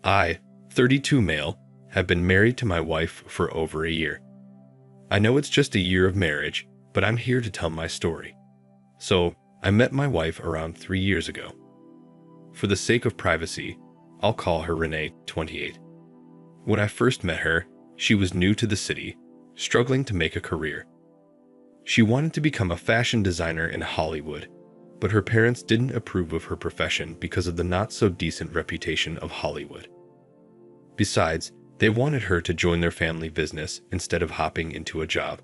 I, 32 male, have been married to my wife for over a year. I know it's just a year of marriage, but I'm here to tell my story. So, I met my wife around 3 years ago. For the sake of privacy, I'll call her Renee, 28. When I first met her, she was new to the city, struggling to make a career. She wanted to become a fashion designer in Hollywood, but her parents didn't approve of her profession because of the not-so-decent reputation of Hollywood. Besides, they wanted her to join their family business instead of hopping into a job.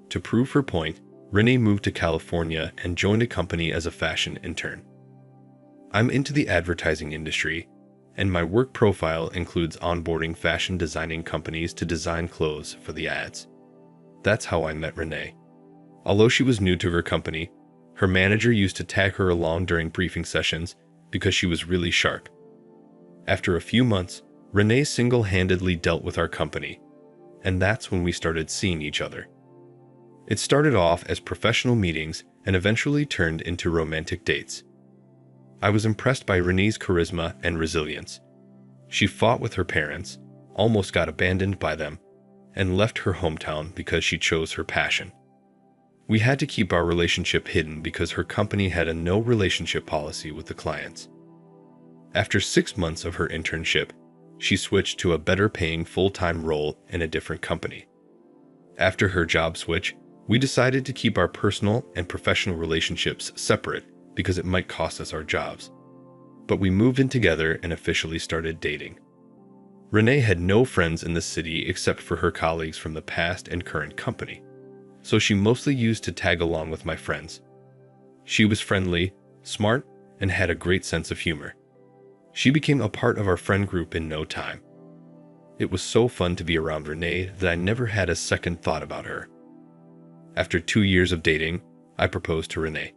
To prove her point, Renee moved to California and joined a company as a fashion intern. I'm into the advertising industry, and my work profile includes onboarding fashion designing companies to design clothes for the ads. That's how I met Renee. Although she was new to her company, her manager used to tag her along during briefing sessions because she was really sharp. After a few months, Renee single-handedly dealt with our company, and that's when we started seeing each other. It started off as professional meetings and eventually turned into romantic dates. I was impressed by Renee's charisma and resilience. She fought with her parents, almost got abandoned by them, and left her hometown because she chose her passion. We had to keep our relationship hidden because her company had a no-relationship policy with the clients. After 6 months of her internship, she switched to a better-paying full-time role in a different company. After her job switch, we decided to keep our personal and professional relationships separate because it might cost us our jobs. But we moved in together and officially started dating. Renee had no friends in the city except for her colleagues from the past and current company, so she mostly used to tag along with my friends. She was friendly, smart, and had a great sense of humor. She became a part of our friend group in no time. It was so fun to be around Renee that I never had a second thought about her. After 2 years of dating, I proposed to Renee.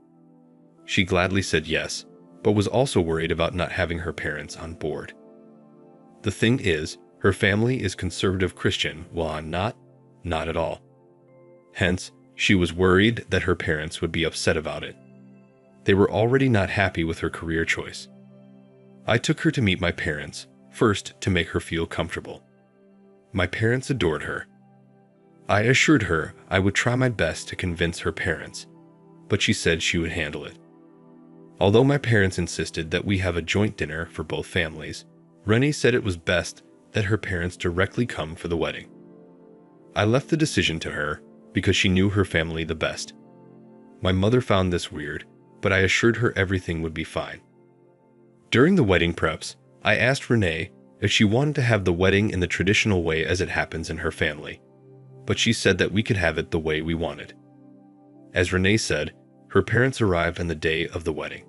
She gladly said yes, but was also worried about not having her parents on board. The thing is, her family is conservative Christian while I'm not at all. Hence, she was worried that her parents would be upset about it. They were already not happy with her career choice. I took her to meet my parents, first to make her feel comfortable. My parents adored her. I assured her I would try my best to convince her parents, but she said she would handle it. Although my parents insisted that we have a joint dinner for both families, Renee said it was best that her parents directly come for the wedding. I left the decision to her because she knew her family the best. My mother found this weird, but I assured her everything would be fine. During the wedding preps, I asked Renee if she wanted to have the wedding in the traditional way as it happens in her family, but she said that we could have it the way we wanted. As Renee said, her parents arrived on the day of the wedding.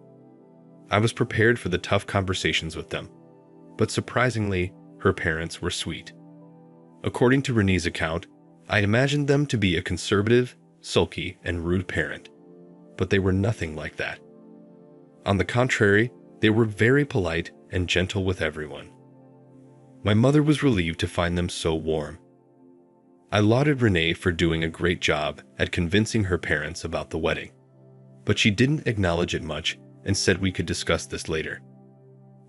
I was prepared for the tough conversations with them, but surprisingly, her parents were sweet. According to Renee's account, I imagined them to be a conservative, sulky, and rude parent, but they were nothing like that. On the contrary, they were very polite and gentle with everyone. My mother was relieved to find them so warm. I lauded Renee for doing a great job at convincing her parents about the wedding, but she didn't acknowledge it much and said we could discuss this later.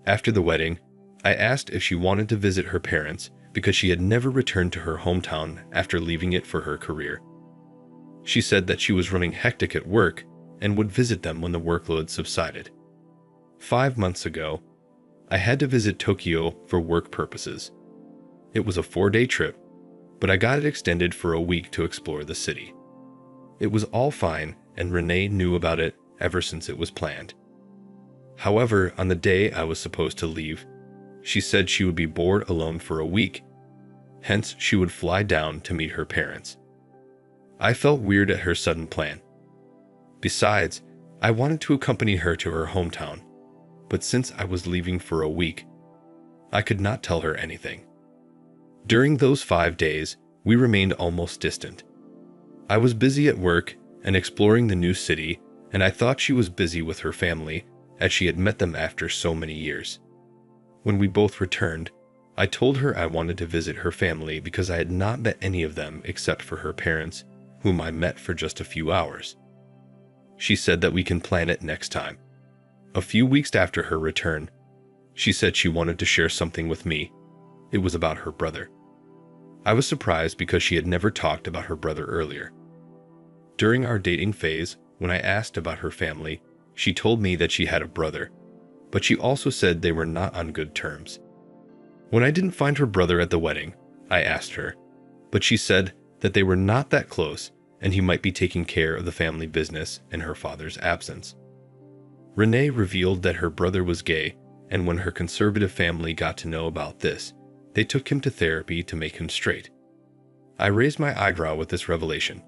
After the wedding, I asked if she wanted to visit her parents because she had never returned to her hometown after leaving it for her career. She said that she was running hectic at work and would visit them when the workload subsided. 5 months ago, I had to visit Tokyo for work purposes. It was a 4-day trip, but I got it extended for a week to explore the city. It was all fine, and Renee knew about it ever since it was planned. However, on the day I was supposed to leave, she said she would be bored alone for a week. Hence, she would fly down to meet her parents. I felt weird at her sudden plan. Besides, I wanted to accompany her to her hometown, but since I was leaving for a week, I could not tell her anything. During those 5 days, we remained almost distant. I was busy at work and exploring the new city, and I thought she was busy with her family as she had met them after so many years. When we both returned, I told her I wanted to visit her family because I had not met any of them except for her parents, whom I met for just a few hours. She said that we can plan it next time. A few weeks after her return, She said she wanted to share something with me. It was about her brother. I was surprised because she had never talked about her brother earlier. During our dating phase, when I asked about her family, she told me that she had a brother, but she also said they were not on good terms. When I didn't find her brother at the wedding, I asked her, but she said that they were not that close and he might be taking care of the family business in her father's absence. Renee revealed that her brother was gay, and when her conservative family got to know about this, they took him to therapy to make him straight. I raised my eyebrow with this revelation.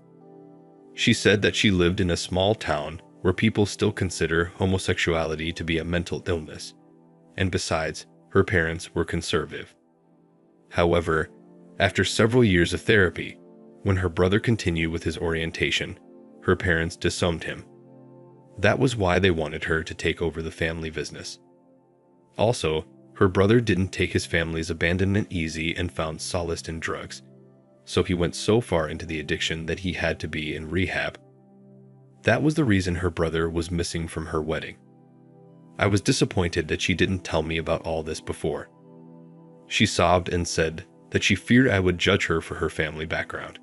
She said that she lived in a small town where people still consider homosexuality to be a mental illness, and besides, her parents were conservative. However, after several years of therapy, when her brother continued with his orientation, her parents disowned him. That was why they wanted her to take over the family business. Also, her brother didn't take his family's abandonment easy and found solace in drugs, so he went so far into the addiction that he had to be in rehab. That was the reason her brother was missing from her wedding. I was disappointed that she didn't tell me about all this before. She sobbed and said that she feared I would judge her for her family background.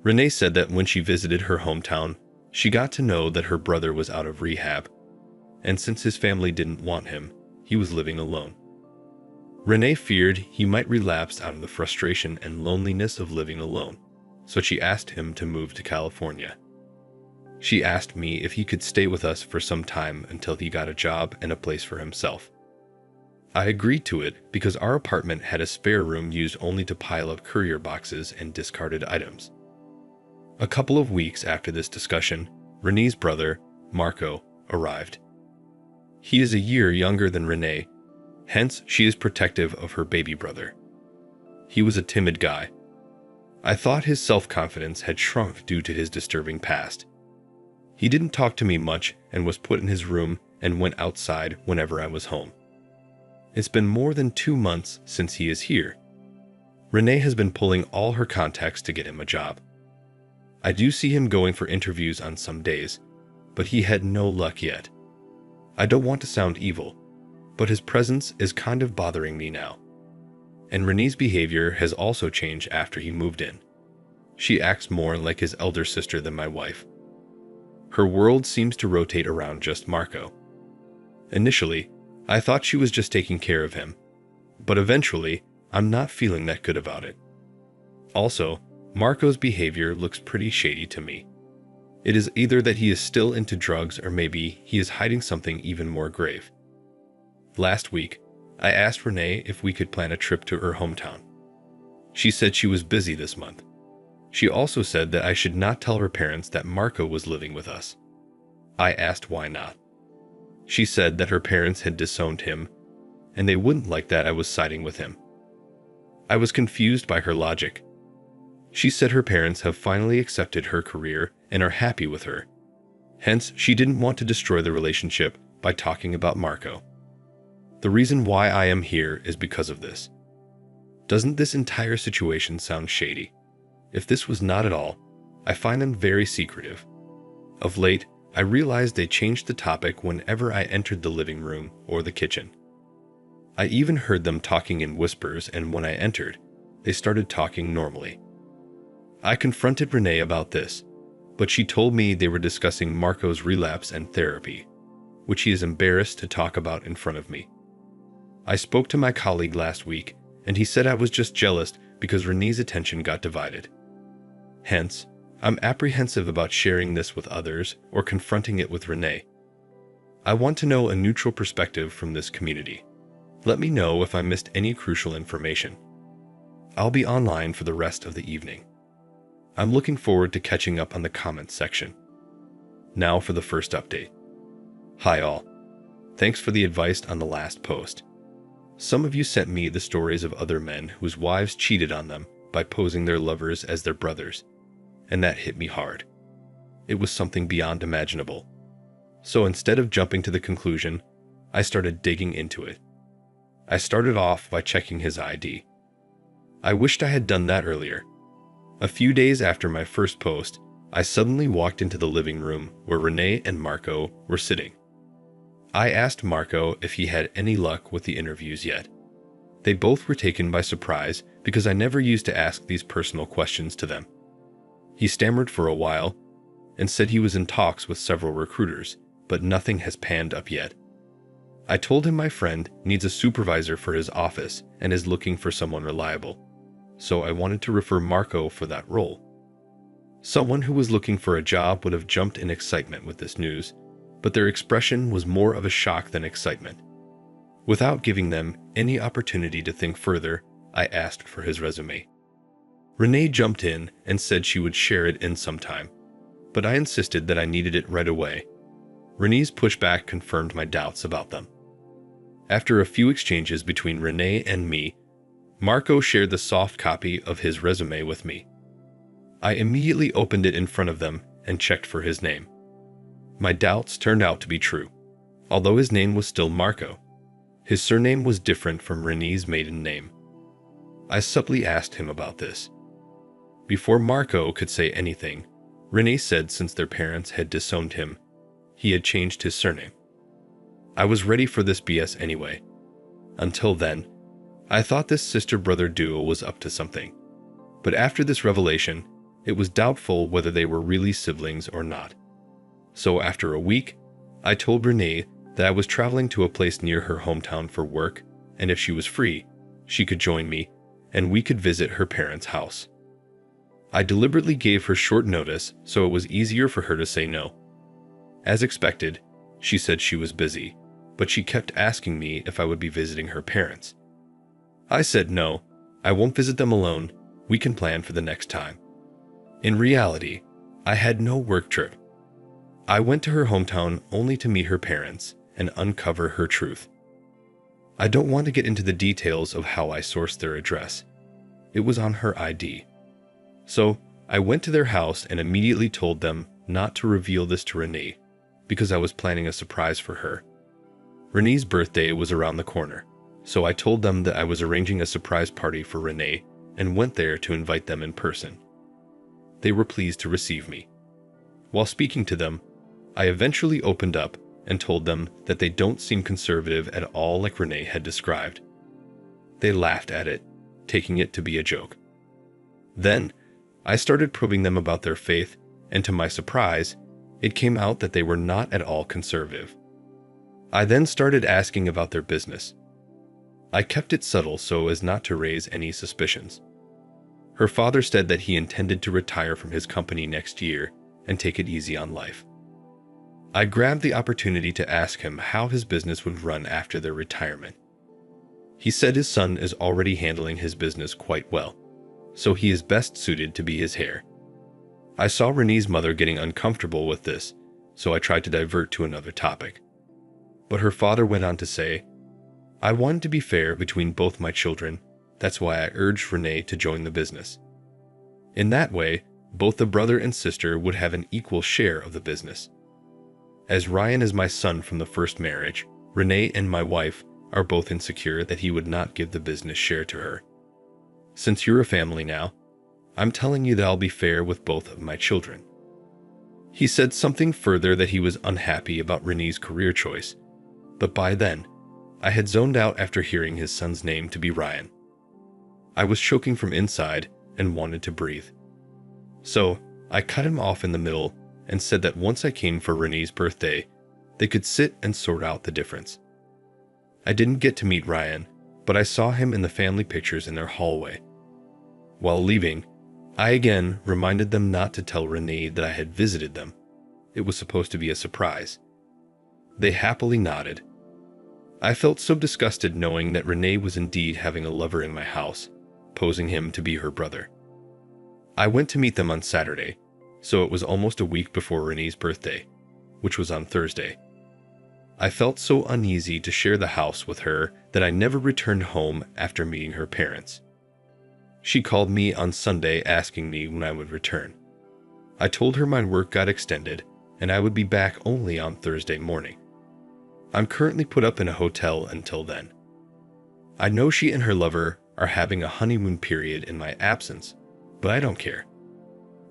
Renee said that when she visited her hometown, she got to know that her brother was out of rehab, and since his family didn't want him, he was living alone. Renee feared he might relapse out of the frustration and loneliness of living alone, so she asked him to move to California. She asked me if he could stay with us for some time until he got a job and a place for himself. I agreed to it because our apartment had a spare room used only to pile up courier boxes and discarded items. A couple of weeks after this discussion, Renee's brother, Marco, arrived. He is a year younger than Renee, hence she is protective of her baby brother. He was a timid guy. I thought his self-confidence had shrunk due to his disturbing past. He didn't talk to me much and was put in his room and went outside whenever I was home. It's been more than 2 months since he is here. Renee has been pulling all her contacts to get him a job. I do see him going for interviews on some days, but he had no luck yet. I don't want to sound evil, but his presence is kind of bothering me now. And Renee's behavior has also changed after he moved in. She acts more like his elder sister than my wife. Her world seems to rotate around just Marco. Initially, I thought she was just taking care of him, but eventually, I'm not feeling that good about it. Also, Marco's behavior looks pretty shady to me. It is either that he is still into drugs or maybe he is hiding something even more grave. Last week, I asked Renee if we could plan a trip to her hometown. She said she was busy this month. She also said that I should not tell her parents that Marco was living with us. I asked why not. She said that her parents had disowned him, and they wouldn't like that I was siding with him. I was confused by her logic. She said her parents have finally accepted her career and are happy with her. Hence, she didn't want to destroy the relationship by talking about Marco. The reason why I am here is because of this. Doesn't this entire situation sound shady? If this was not at all, I find them very secretive. Of late, I realized they changed the topic whenever I entered the living room or the kitchen. I even heard them talking in whispers, and when I entered, they started talking normally. I confronted Renee about this, but she told me they were discussing Marco's relapse and therapy, which he is embarrassed to talk about in front of me. I spoke to my colleague last week, and he said I was just jealous because Renee's attention got divided. Hence, I'm apprehensive about sharing this with others or confronting it with Renee. I want to know a neutral perspective from this community. Let me know if I missed any crucial information. I'll be online for the rest of the evening. I'm looking forward to catching up on the comments section. Now for the first update. Hi all. Thanks for the advice on the last post. Some of you sent me the stories of other men whose wives cheated on them by posing their lovers as their brothers, and that hit me hard. It was something beyond imaginable. So instead of jumping to the conclusion, I started digging into it. I started off by checking his ID. I wished I had done that earlier. A few days after my first post, I suddenly walked into the living room where Renee and Marco were sitting. I asked Marco if he had any luck with the interviews yet. They both were taken by surprise because I never used to ask these personal questions to them. He stammered for a while and said he was in talks with several recruiters, but nothing has panned up yet. I told him my friend needs a supervisor for his office and is looking for someone reliable, so I wanted to refer Marco for that role. Someone who was looking for a job would have jumped in excitement with this news, but their expression was more of a shock than excitement. Without giving them any opportunity to think further, I asked for his resume. Renee jumped in and said she would share it in some time, but I insisted that I needed it right away. Renee's pushback confirmed my doubts about them. After a few exchanges between Renee and me, Marco shared the soft copy of his resume with me. I immediately opened it in front of them and checked for his name. My doubts turned out to be true. Although his name was still Marco, his surname was different from Renee's maiden name. I subtly asked him about this. Before Marco could say anything, Renee said since their parents had disowned him, he had changed his surname. I was ready for this BS anyway. Until then, I thought this sister-brother duo was up to something. But after this revelation, it was doubtful whether they were really siblings or not. So after a week, I told Renee that I was traveling to a place near her hometown for work, and if she was free, she could join me, and we could visit her parents' house. I deliberately gave her short notice so it was easier for her to say no. As expected, she said she was busy, but she kept asking me if I would be visiting her parents. I said no, I won't visit them alone, we can plan for the next time. In reality, I had no work trip. I went to her hometown only to meet her parents and uncover her truth. I don't want to get into the details of how I sourced their address. It was on her ID. So, I went to their house and immediately told them not to reveal this to Renee, because I was planning a surprise for her. Renee's birthday was around the corner, so I told them that I was arranging a surprise party for Renee and went there to invite them in person. They were pleased to receive me. While speaking to them, I eventually opened up and told them that they don't seem conservative at all like Renee had described. They laughed at it, taking it to be a joke. Then, I started probing them about their faith, and to my surprise, it came out that they were not at all conservative. I then started asking about their business. I kept it subtle so as not to raise any suspicions. Her father said that he intended to retire from his company next year and take it easy on life. I grabbed the opportunity to ask him how his business would run after their retirement. He said his son is already handling his business quite well, so he is best suited to be his heir. I saw Renee's mother getting uncomfortable with this, so I tried to divert to another topic. But her father went on to say, I wanted to be fair between both my children, that's why I urged Renee to join the business. In that way, both the brother and sister would have an equal share of the business. As Ryan is my son from the first marriage, Renee and my wife are both insecure that he would not give the business share to her. Since you're a family now, I'm telling you that I'll be fair with both of my children. He said something further that he was unhappy about Renee's career choice, but by then, I had zoned out after hearing his son's name to be Ryan. I was choking from inside and wanted to breathe. So, I cut him off in the middle and said that once I came for Renee's birthday, they could sit and sort out the difference. I didn't get to meet Ryan, but I saw him in the family pictures in their hallway. While leaving, I again reminded them not to tell Renee that I had visited them. It was supposed to be a surprise. They happily nodded. I felt so disgusted knowing that Renee was indeed having a lover in my house, posing him to be her brother. I went to meet them on Saturday, so it was almost a week before Renee's birthday, which was on Thursday. I felt so uneasy to share the house with her that I never returned home after meeting her parents. She called me on Sunday asking me when I would return. I told her my work got extended and I would be back only on Thursday morning. I'm currently put up in a hotel until then. I know she and her lover are having a honeymoon period in my absence, but I don't care.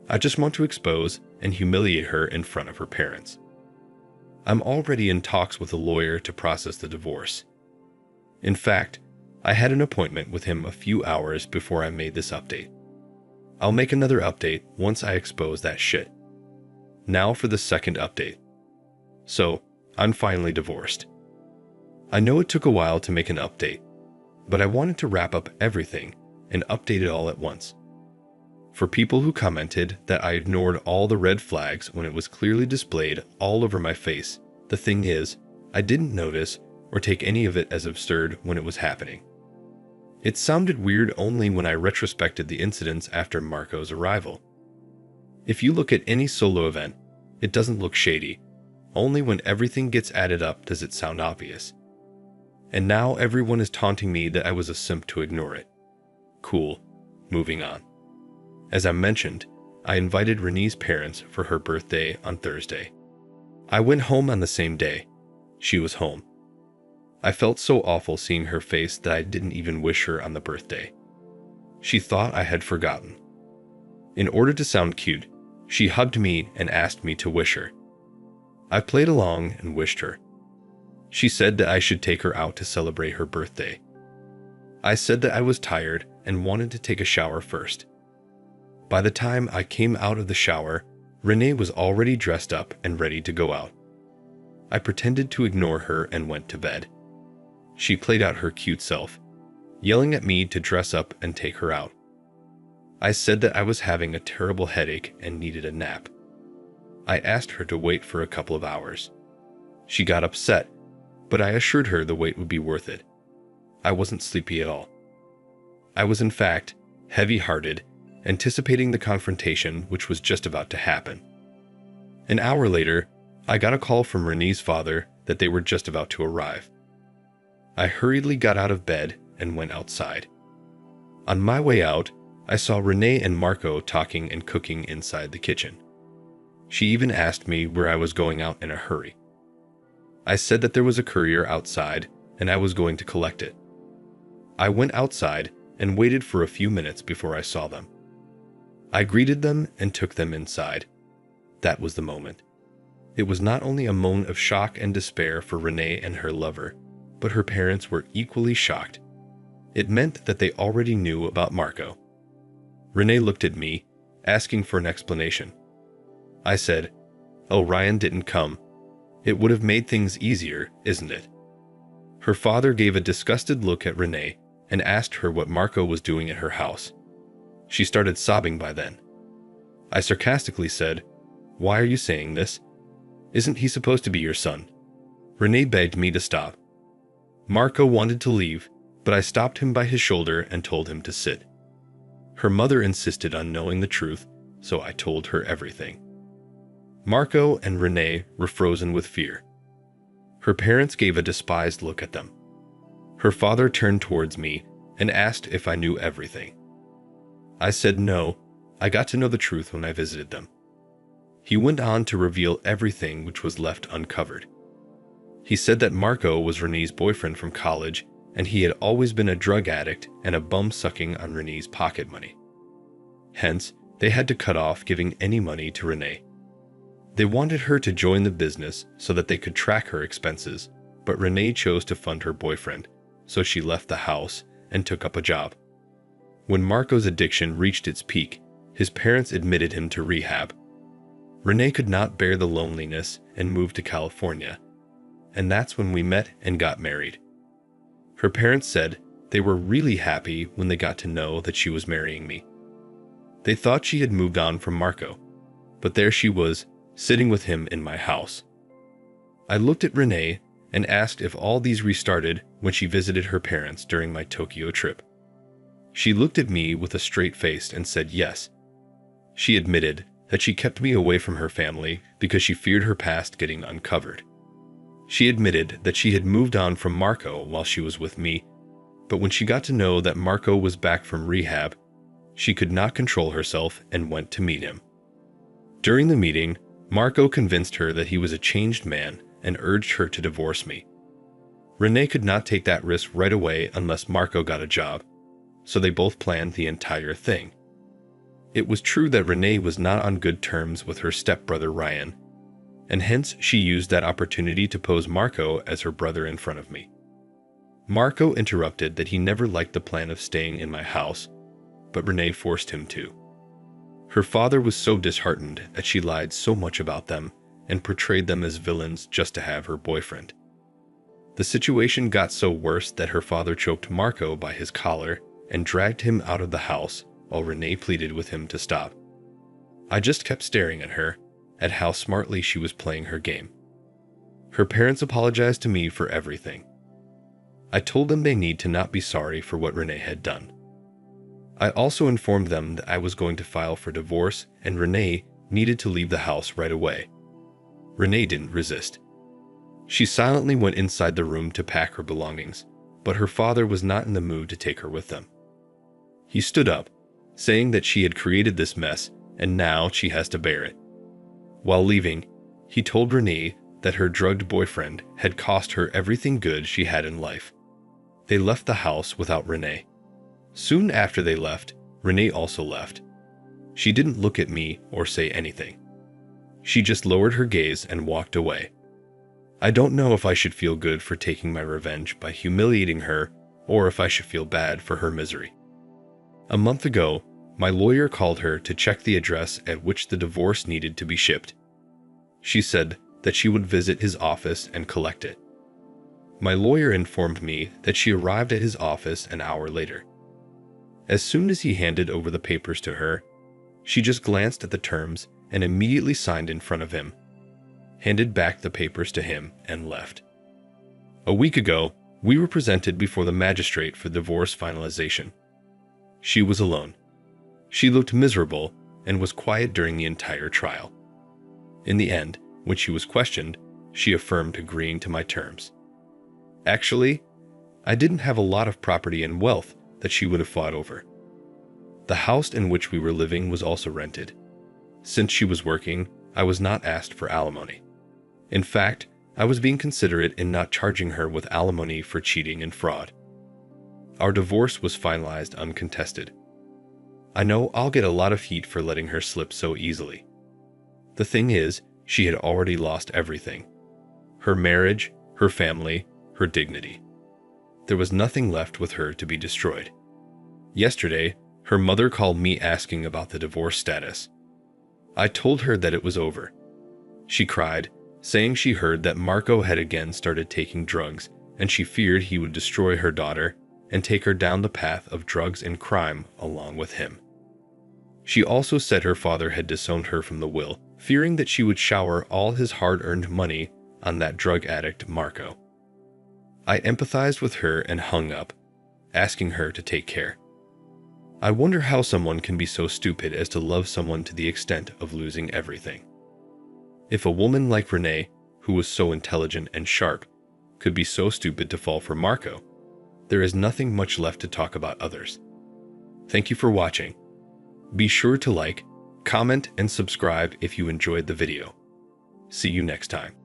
I just want to expose and humiliate her in front of her parents. I'm already in talks with a lawyer to process the divorce. In fact, I had an appointment with him a few hours before I made this update. I'll make another update once I expose that shit. Now for the second update. So, I'm finally divorced. I know it took a while to make an update, but I wanted to wrap up everything and update it all at once. For people who commented that I ignored all the red flags when it was clearly displayed all over my face, the thing is, I didn't notice or take any of it as absurd when it was happening. It sounded weird only when I retrospected the incidents after Marco's arrival. If you look at any solo event, it doesn't look shady. Only when everything gets added up does it sound obvious. And now everyone is taunting me that I was a simp to ignore it. Cool. Moving on. As I mentioned, I invited Renee's parents for her birthday on Thursday. I went home on the same day. She was home. I felt so awful seeing her face that I didn't even wish her on the birthday. She thought I had forgotten. In order to sound cute, she hugged me and asked me to wish her. I played along and wished her. She said that I should take her out to celebrate her birthday. I said that I was tired and wanted to take a shower first. By the time I came out of the shower, Renee was already dressed up and ready to go out. I pretended to ignore her and went to bed. She played out her cute self, yelling at me to dress up and take her out. I said that I was having a terrible headache and needed a nap. I asked her to wait for a couple of hours. She got upset, but I assured her the wait would be worth it. I wasn't sleepy at all. I was in fact heavy-hearted, anticipating the confrontation which was just about to happen. An hour later, I got a call from Renee's father that they were just about to arrive. I hurriedly got out of bed and went outside. On my way out, I saw Renee and Marco talking and cooking inside the kitchen. She even asked me where I was going out in a hurry. I said that there was a courier outside and I was going to collect it. I went outside and waited for a few minutes before I saw them. I greeted them and took them inside. That was the moment. It was not only a moment of shock and despair for Renee and her lover, but her parents were equally shocked. It meant that they already knew about Marco. Renee looked at me, asking for an explanation. I said, "Oh, Ryan didn't come. It would have made things easier, isn't it?" Her father gave a disgusted look at Renee and asked her what Marco was doing at her house. She started sobbing by then. I sarcastically said, "Why are you saying this? Isn't he supposed to be your son?" Renee begged me to stop. Marco wanted to leave, but I stopped him by his shoulder and told him to sit. Her mother insisted on knowing the truth, so I told her everything. Marco and Renee were frozen with fear. Her parents gave a despised look at them. Her father turned towards me and asked if I knew everything. I said no, I got to know the truth when I visited them. He went on to reveal everything which was left uncovered. He said that Marco was Renee's boyfriend from college, and he had always been a drug addict and a bum sucking on Renee's pocket money. Hence, they had to cut off giving any money to Renee. They wanted her to join the business so that they could track her expenses, but Renee chose to fund her boyfriend, so she left the house and took up a job. When Marco's addiction reached its peak, his parents admitted him to rehab. Renee could not bear the loneliness and moved to California, and that's when we met and got married. Her parents said they were really happy when they got to know that she was marrying me. They thought she had moved on from Marco, but there she was, sitting with him in my house. I looked at Renee and asked if all these restarted when she visited her parents during my Tokyo trip. She looked at me with a straight face and said yes. She admitted that she kept me away from her family because she feared her past getting uncovered. She admitted that she had moved on from Marco while she was with me, but when she got to know that Marco was back from rehab, she could not control herself and went to meet him. During the meeting, Marco convinced her that he was a changed man and urged her to divorce me. Renee could not take that risk right away unless Marco got a job, so they both planned the entire thing. It was true that Renee was not on good terms with her stepbrother Ryan. and hence she used that opportunity to pose Marco as her brother in front of me. Marco interrupted that he never liked the plan of staying in my house, but Renee forced him to. Her father was so disheartened that she lied so much about them and portrayed them as villains just to have her boyfriend. The situation got so worse that her father choked Marco by his collar and dragged him out of the house while Renee pleaded with him to stop. I just kept staring at her, at how smartly she was playing her game. Her parents apologized to me for everything. I told them they need to not be sorry for what Renee had done. I also informed them that I was going to file for divorce and Renee needed to leave the house right away. Renee didn't resist. She silently went inside the room to pack her belongings, but her father was not in the mood to take her with them. He stood up, saying that she had created this mess and now she has to bear it. While leaving, he told Renee that her drugged boyfriend had cost her everything good she had in life. They left the house without Renee. Soon after they left, Renee also left. She didn't look at me or say anything. She just lowered her gaze and walked away. I don't know if I should feel good for taking my revenge by humiliating her or if I should feel bad for her misery. A month ago, my lawyer called her to check the address at which the divorce needed to be shipped. She said that she would visit his office and collect it. My lawyer informed me that she arrived at his office an hour later. As soon as he handed over the papers to her, she just glanced at the terms and immediately signed in front of him, handed back the papers to him, and left. A week ago, we were presented before the magistrate for divorce finalization. She was alone. She looked miserable and was quiet during the entire trial. In the end, when she was questioned, she affirmed agreeing to my terms. Actually, I didn't have a lot of property and wealth that she would have fought over. The house in which we were living was also rented. Since she was working, I was not asked for alimony. In fact, I was being considerate in not charging her with alimony for cheating and fraud. Our divorce was finalized uncontested. I know I'll get a lot of heat for letting her slip so easily. The thing is, she had already lost everything. Her marriage, her family, her dignity. There was nothing left with her to be destroyed. Yesterday, her mother called me asking about the divorce status. I told her that it was over. She cried, saying she heard that Marco had again started taking drugs and she feared he would destroy her daughter and take her down the path of drugs and crime along with him. She also said her father had disowned her from the will, fearing that she would shower all his hard-earned money on that drug addict Marco. I empathized with her and hung up, asking her to take care. I wonder how someone can be so stupid as to love someone to the extent of losing everything. If a woman like Renee, who was so intelligent and sharp, could be so stupid to fall for Marco, there is nothing much left to talk about others. Thank you for watching. Be sure to like, comment, and subscribe if you enjoyed the video. See you next time.